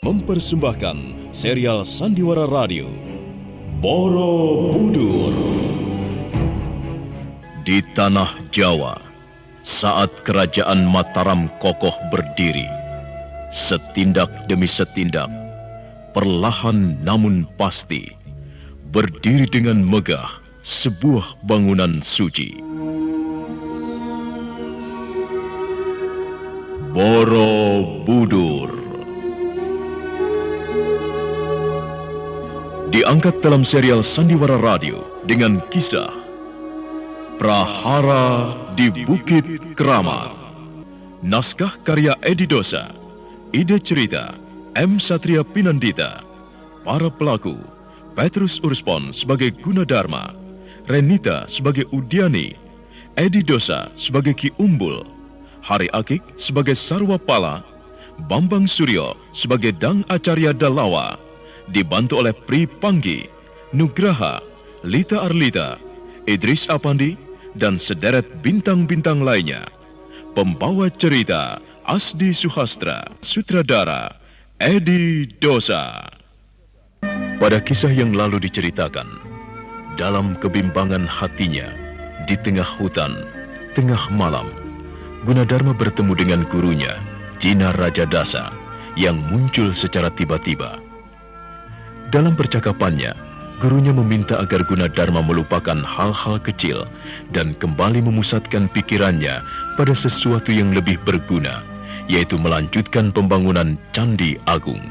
mempersembahkan serial Sandiwara Radio Borobudur. Di tanah Jawa, saat kerajaan Mataram kokoh berdiri, setindak demi setindak, perlahan namun pasti, berdiri dengan megah sebuah bangunan suci. Borobudur. Diangkat dalam serial Sandiwara Radio dengan kisah Prahara di Bukit Keramat. Naskah karya Edi Dosa. Ide cerita M. Satria Pinandita. Para pelaku Petrus Urspon sebagai Gunadarma, Renita sebagai Udiani, Edi Dosa sebagai Ki Umbul, Hari Akik sebagai Sarwapala, Bambang Suryo sebagai Dang Acarya Dalawa, dibantu oleh Pri Panggi, Nugraha, Lita Arlita, Idris Apandi, dan sederet bintang-bintang lainnya. Pembawa cerita Asdi Suhastra, sutradara Edi Dosa. Pada kisah yang lalu diceritakan, dalam kebimbangan hatinya, di tengah hutan, tengah malam, Gunadarma bertemu dengan gurunya, Jina Raja Dasa, yang muncul secara tiba-tiba. Dalam percakapannya, gurunya meminta agar Gunadarma melupakan hal-hal kecil dan kembali memusatkan pikirannya pada sesuatu yang lebih berguna, yaitu melanjutkan pembangunan Candi Agung.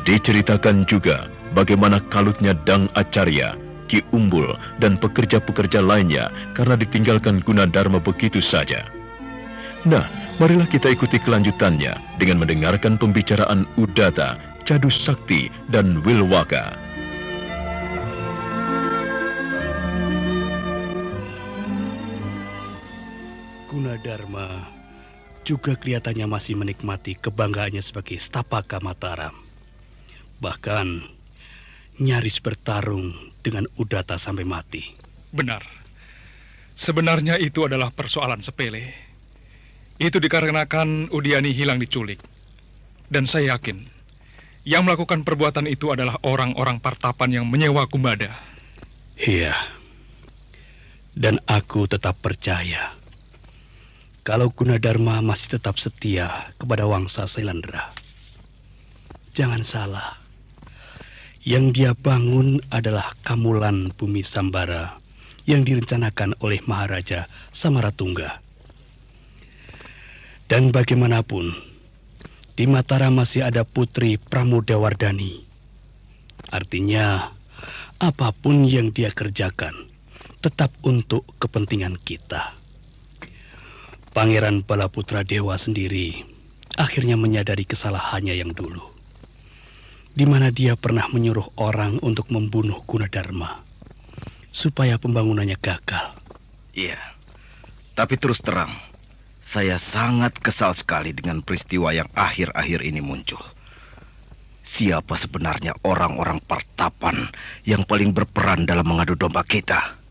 Diceritakan juga bagaimana kalutnya Dang Acarya, Ki Umbul, dan pekerja-pekerja lainnya karena ditinggalkan Gunadarma begitu saja. Nah, marilah kita ikuti kelanjutannya dengan mendengarkan pembicaraan Udata, Cadu Sakti, dan Wilwaka. Gunadarma juga kelihatannya masih menikmati kebanggaannya sebagai Stapaka Mataram. Bahkan nyaris bertarung dengan Udata sampai mati. Benar. Sebenarnya itu adalah persoalan sepele. Itu dikarenakan Udiani hilang diculik. Dan saya yakin yang melakukan perbuatan itu adalah orang-orang Partapan yang menyewa Kumbada. Iya. Dan aku tetap percaya kalau Gunadarma masih tetap setia kepada Wangsa Sailandra. Jangan salah. Yang dia bangun adalah Kamulan Bumi Sambara yang direncanakan oleh Maharaja Samaratungga. Dan bagaimanapun, di Mataram masih ada Putri Pramodawardhani. Artinya, apapun yang dia kerjakan tetap untuk kepentingan kita. Pangeran Balaputra Dewa sendiri akhirnya menyadari kesalahannya yang dulu, di mana dia pernah menyuruh orang untuk membunuh Gunadarma supaya pembangunannya gagal. Iya, tapi terus terang, saya sangat kesal sekali dengan peristiwa yang akhir-akhir ini muncul. Siapa sebenarnya orang-orang Partapan yang paling berperan dalam mengadu domba kita?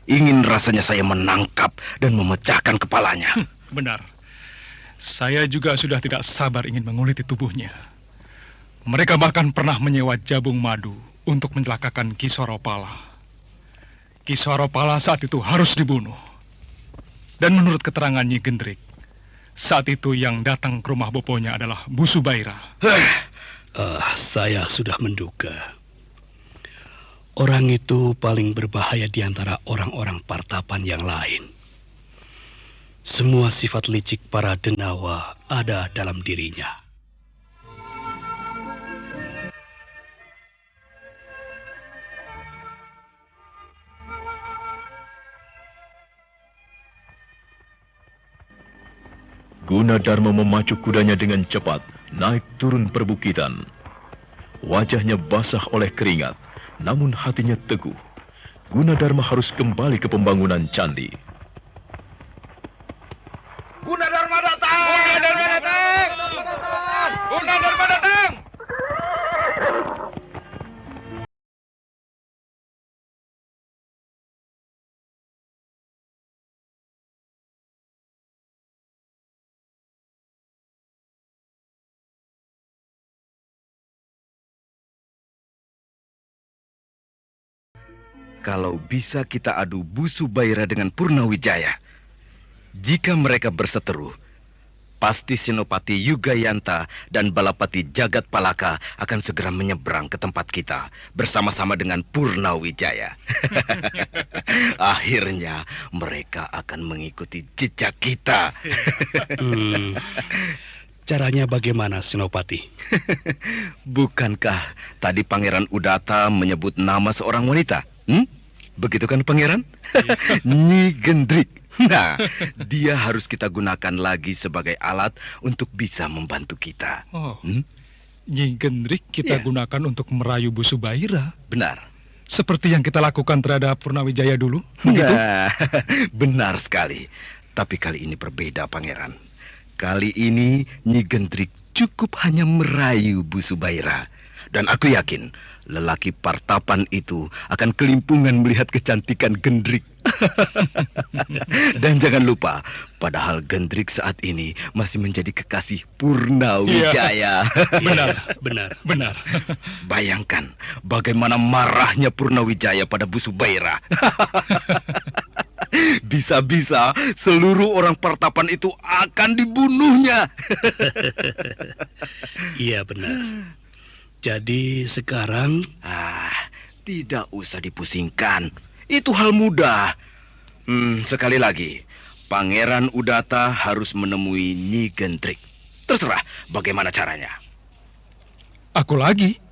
Ingin rasanya saya menangkap dan memecahkan kepalanya. Benar. Saya juga sudah tidak sabar ingin menguliti tubuhnya. Mereka bahkan pernah menyewa jabung madu untuk mencelakakan Ki Soropala. Ki Soropala saat itu harus dibunuh. Dan menurut keterangan Nyi Gendrik, saat itu yang datang ke rumah boponya adalah Bu Subaira. Saya sudah menduga. Orang itu paling berbahaya di antara orang-orang Partapan yang lain. Semua sifat licik para denawa ada dalam dirinya. Gunadarma memacu kudanya dengan cepat, naik turun perbukitan. Wajahnya basah oleh keringat, namun hatinya teguh. Gunadarma harus kembali ke pembangunan candi. Gunadarma datang! Gunadarma datang! Gunadarma datang! kalau bisa kita adu Busubaira dengan Purnawijaya. Jika mereka berseteru, pasti Senopati Yugayanta dan Balapati Jagatpalaka akan segera menyeberang ke tempat kita bersama-sama dengan Purnawijaya. Akhirnya mereka akan mengikuti jejak kita. Caranya bagaimana, Senopati? Bukankah tadi Pangeran Udata menyebut nama seorang wanita? Begitu kan, Pangeran? Nyi Gendrik. Nah, dia harus kita gunakan lagi sebagai alat untuk bisa membantu kita. Oh, Nyi Gendrik kita gunakan untuk merayu Busubaira. Benar. Seperti yang kita lakukan terhadap Purnawijaya dulu. Begitu? Nah, benar sekali. Tapi kali ini berbeda, Pangeran. Kali ini Nyi Gendrik cukup hanya merayu Busubaira. Dan aku yakin lelaki Partapan itu akan kelimpungan melihat kecantikan Gendrik. Dan jangan lupa, padahal Gendrik saat ini masih menjadi kekasih Purnawijaya. Benar. Bayangkan bagaimana marahnya Purnawijaya pada Busubaira. Bisa-bisa seluruh orang Partapan itu akan dibunuhnya. Iya, benar. Jadi sekarang... Tidak usah dipusingkan. Itu hal mudah. Sekali lagi, Pangeran Udata harus menemui Nyi Gendrik. Terserah bagaimana caranya. Aku lagi?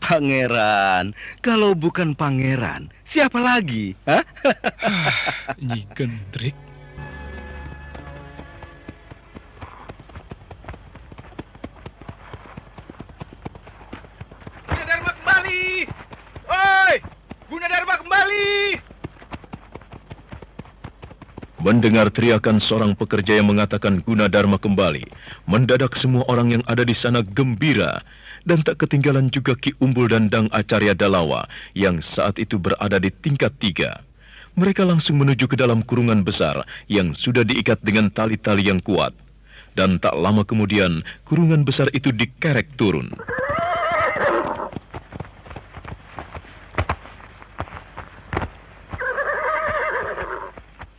Pangeran, kalau bukan pangeran, siapa lagi? Nyi Gendrik. Gunadarma kembali! Oi! Gunadarma kembali! Mendengar teriakan seorang pekerja yang mengatakan Gunadarma kembali, mendadak semua orang yang ada di sana gembira. Dan tak ketinggalan juga Ki Umbul dan Dang Acarya Dalawa yang saat itu berada di tingkat 3. Mereka langsung menuju ke dalam kurungan besar yang sudah diikat dengan tali-tali yang kuat. Dan tak lama kemudian, kurungan besar itu dikerek turun.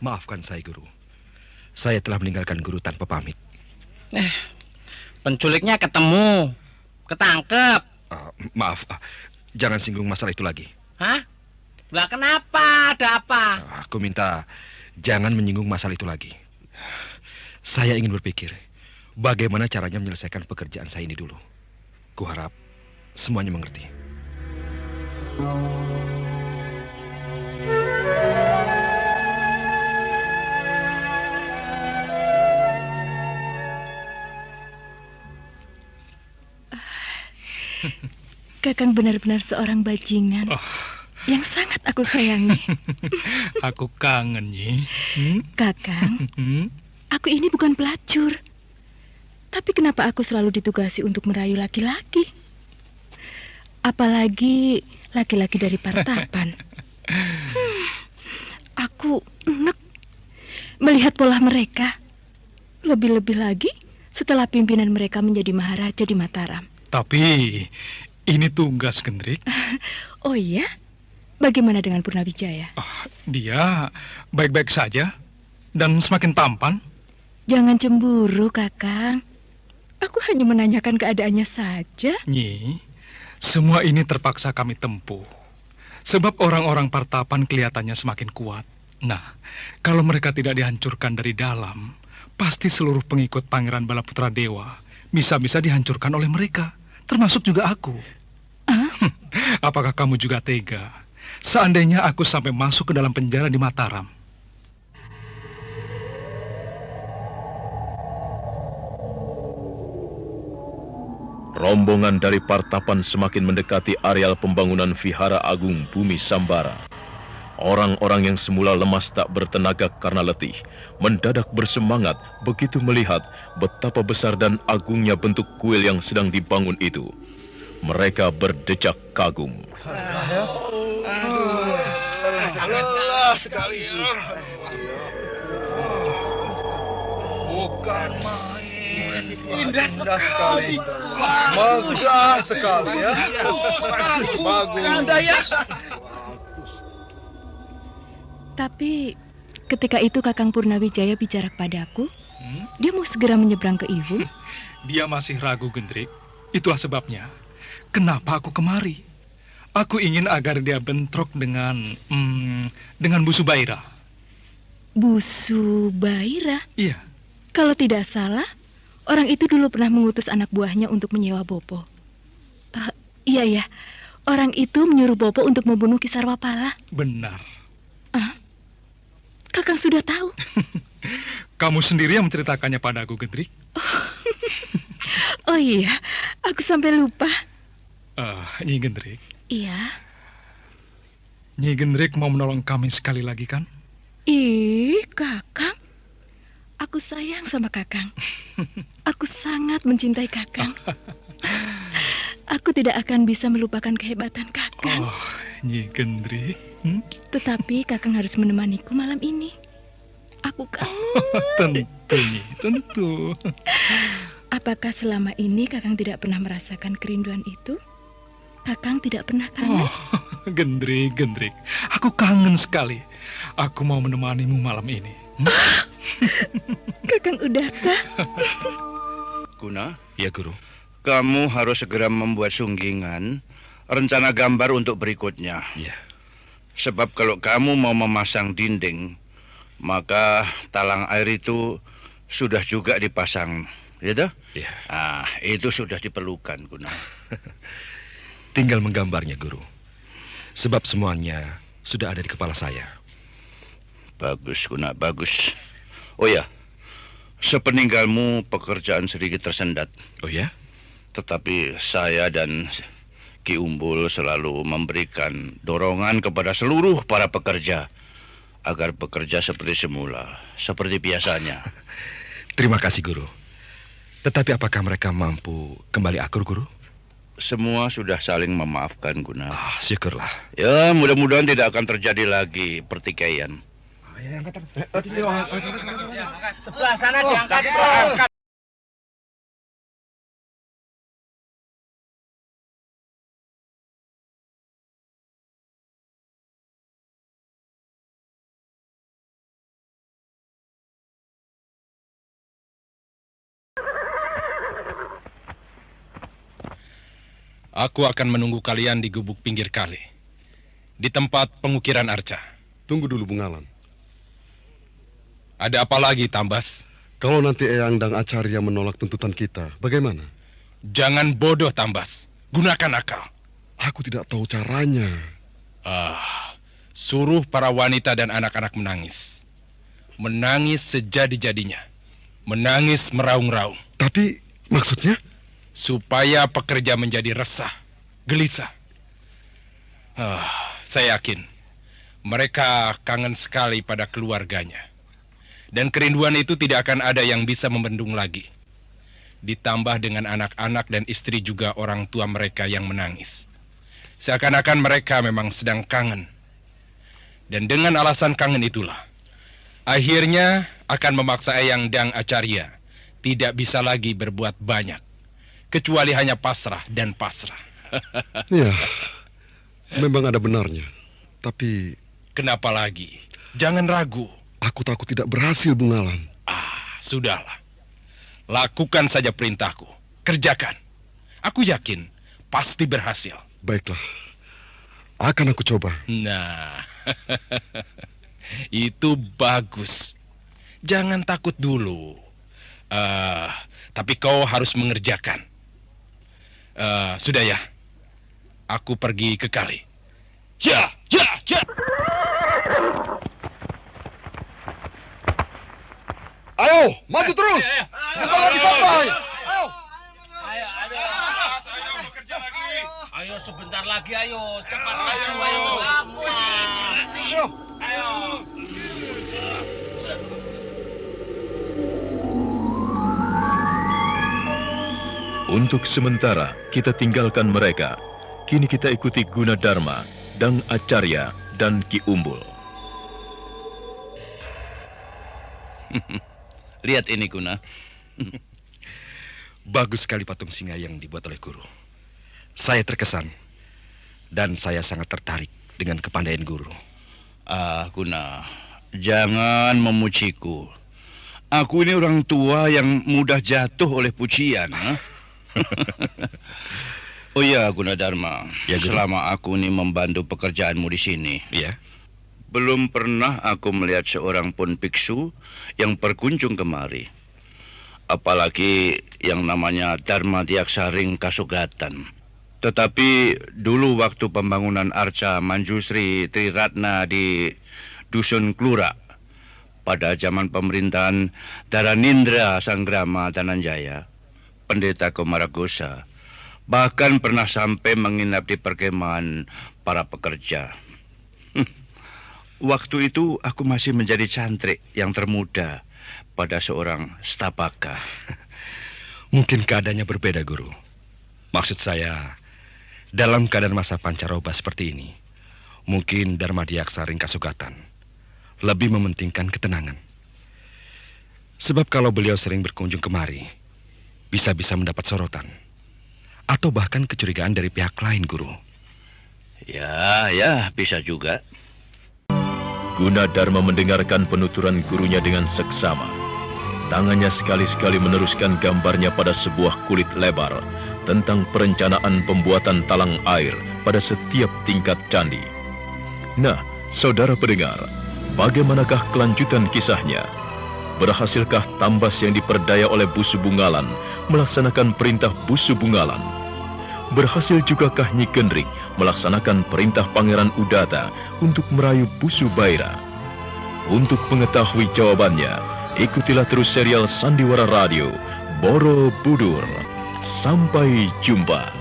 Maafkan saya, Guru. Saya telah meninggalkan Guru tanpa pamit. Penculiknya ketemu. Ketangkep. Maaf, jangan singgung masalah itu lagi. Hah? Lah kenapa? Ada apa? Aku minta jangan menyinggung masalah itu lagi. Saya ingin berpikir bagaimana caranya menyelesaikan pekerjaan saya ini dulu. Kuharap semuanya mengerti. Kakang benar-benar seorang bajingan yang sangat aku sayangi. Aku kangen, Nyi. Kakang, aku ini bukan pelacur. Tapi kenapa aku selalu ditugasi untuk merayu laki-laki? Apalagi laki-laki dari Partapan. Aku enek melihat pola mereka. Lebih-lebih lagi setelah pimpinan mereka menjadi maharaja di Mataram. Tapi ini tugas, Gendrik. Oh iya? Bagaimana dengan Purnawijaya? Dia baik-baik saja dan semakin tampan. Jangan cemburu, Kakang. Aku hanya menanyakan keadaannya saja. Nyi, semua ini terpaksa kami tempuh. Sebab orang-orang Partapan kelihatannya semakin kuat. Nah, kalau mereka tidak dihancurkan dari dalam, pasti seluruh pengikut Pangeran Balaputra Dewa bisa-bisa dihancurkan oleh mereka. Termasuk juga aku. Apakah kamu juga tega? Seandainya aku sampai masuk ke dalam penjara di Mataram. Rombongan dari Partapan semakin mendekati areal pembangunan Vihara Agung Bumi Sambara. Orang-orang yang semula lemas tak bertenaga karena letih, mendadak bersemangat begitu melihat betapa besar dan agungnya bentuk kuil yang sedang dibangun itu. Mereka berdecak kagum. Bukan main. Indah sekali. Megah sekali ya. Bagus. Indah ya. Tapi ketika itu Kakang Purnawijaya bicara kepadaku, dia mau segera menyeberang ke Ibu. Dia masih ragu, Gendrik. Itulah sebabnya kenapa aku kemari. Aku ingin agar dia bentrok dengan Bu Subaira. Bu Subaira? Iya. Kalau tidak salah, orang itu dulu pernah mengutus anak buahnya untuk menyewa Bopo. Iya, orang itu menyuruh Bopo untuk membunuh Ki Sarwapala. Benar. Kakang sudah tahu. Kamu sendiri yang menceritakannya padaku, Gendrik. Oh iya, aku sampai lupa. Nyi Gendrik. Iya. Nyi Gendrik mau menolong kami sekali lagi, kan? Ih, Kakang. Aku sayang sama Kakang. Aku sangat mencintai Kakang. Aku tidak akan bisa melupakan kehebatan Kakang. Oh, Nyi Gendrik. Tetapi Kakang harus menemaniku malam ini. Aku kangen. Tentu, Nyi, tentu. Apakah selama ini Kakang tidak pernah merasakan kerinduan itu? Kakang tidak pernah kangen? Oh, Gendrik. Aku kangen sekali. Aku mau menemanimu malam ini. Kakang udahkah? Guna, Ya, Guru. kamu harus segera membuat sunggingan rencana gambar untuk berikutnya. Ya. Sebab kalau kamu mau memasang dinding, maka talang air itu sudah juga dipasang, ya toh? Ya. Itu sudah diperlukan, Guna. Tinggal menggambarnya, Guru. Sebab semuanya sudah ada di kepala saya. Bagus, Guna, bagus. Oh ya, sepeninggalmu pekerjaan sedikit tersendat. Oh ya? Tetapi saya dan Ki Umbul selalu memberikan dorongan kepada seluruh para pekerja agar bekerja seperti semula, seperti biasanya. Terima kasih, Guru. Tetapi apakah mereka mampu kembali akur, Guru? Semua sudah saling memaafkan, Guna. Syukurlah. Ya, mudah-mudahan tidak akan terjadi lagi pertikaian. Sebelah sana diangkat. Aku akan menunggu kalian di gubuk pinggir kali, di tempat pengukiran arca. Tunggu dulu, Bung Alan. Ada apa lagi, Tambas? Kalau nanti Eyang dan Acarya menolak tuntutan kita, bagaimana? Jangan bodoh, Tambas. Gunakan akal. Aku tidak tahu caranya. Suruh para wanita dan anak-anak menangis. Menangis sejadi-jadinya. Menangis meraung-raung. Tapi maksudnya? Supaya pekerja menjadi resah, gelisah. Saya yakin mereka kangen sekali pada keluarganya. Dan kerinduan itu tidak akan ada yang bisa membendung lagi. Ditambah dengan anak-anak dan istri juga orang tua mereka yang menangis. Seakan-akan mereka memang sedang kangen. Dan dengan alasan kangen itulah, akhirnya akan memaksa Eyang Dang Acarya tidak bisa lagi berbuat banyak. Kecuali hanya pasrah dan pasrah. Ya, memang ada benarnya. Tapi kenapa lagi? Jangan ragu. aku takut tidak berhasil, Bung Alan. Sudahlah. Lakukan saja perintahku. Kerjakan. Aku yakin pasti berhasil. Baiklah, akan aku coba. Nah, itu bagus. Jangan takut dulu. Tapi kau harus mengerjakan. Sudah ya, aku pergi ke kali. Ya. Ayo, maju terus. Sebentar lagi sampai. Ayo sebentar lagi, ayo. Cepat maju, ayo. Semua. Ayo. Untuk sementara kita tinggalkan mereka. Kini kita ikuti Gunadarma, Dang Acarya, dan Ki Umbul. Lihat ini, Guna. Bagus sekali patung singa yang dibuat oleh Guru. Saya terkesan dan saya sangat tertarik dengan kepandaian Guru. Guna, jangan memujiku. Aku ini orang tua yang mudah jatuh oleh pujian. Oh iya, Gunadarma. Ya, Guru. Selama aku ini membantu pekerjaanmu di sini, Ya. belum pernah aku melihat seorang pun biksu yang berkunjung kemari. Apalagi yang namanya Dharma Diaksaring Kasugatan. Tetapi dulu waktu pembangunan Arca Manjusri Triratna di Dusun Klura, pada zaman pemerintahan Dharanindra Sanggrama Dananjaya, Pendeta Komaragosa bahkan pernah sampai menginap di perkemahan para pekerja. Waktu itu aku masih menjadi cantrik yang termuda pada seorang stapaka. Mungkin keadaannya berbeda, Guru. Maksud saya, dalam keadaan masa pancaroba seperti ini, mungkin Dharma Diaksaring Kasugatan lebih mementingkan ketenangan. Sebab kalau beliau sering berkunjung kemari, bisa-bisa mendapat sorotan atau bahkan kecurigaan dari pihak lain, Guru. Ya, bisa juga. Gunadarma mendengarkan penuturan gurunya dengan seksama. Tangannya sekali-sekali meneruskan gambarnya pada sebuah kulit lebar tentang perencanaan pembuatan talang air pada setiap tingkat candi. Nah, saudara pendengar, bagaimanakah kelanjutan kisahnya? Berhasilkah Tambas yang diperdaya oleh Busu Bungalan melaksanakan perintah Busu Bungalan? Berhasil jugakah Nyi Gendrik melaksanakan perintah Pangeran Udata untuk merayu Busu Baira? Untuk mengetahui jawabannya, ikutilah terus serial Sandiwara Radio Borobudur. Sampai jumpa.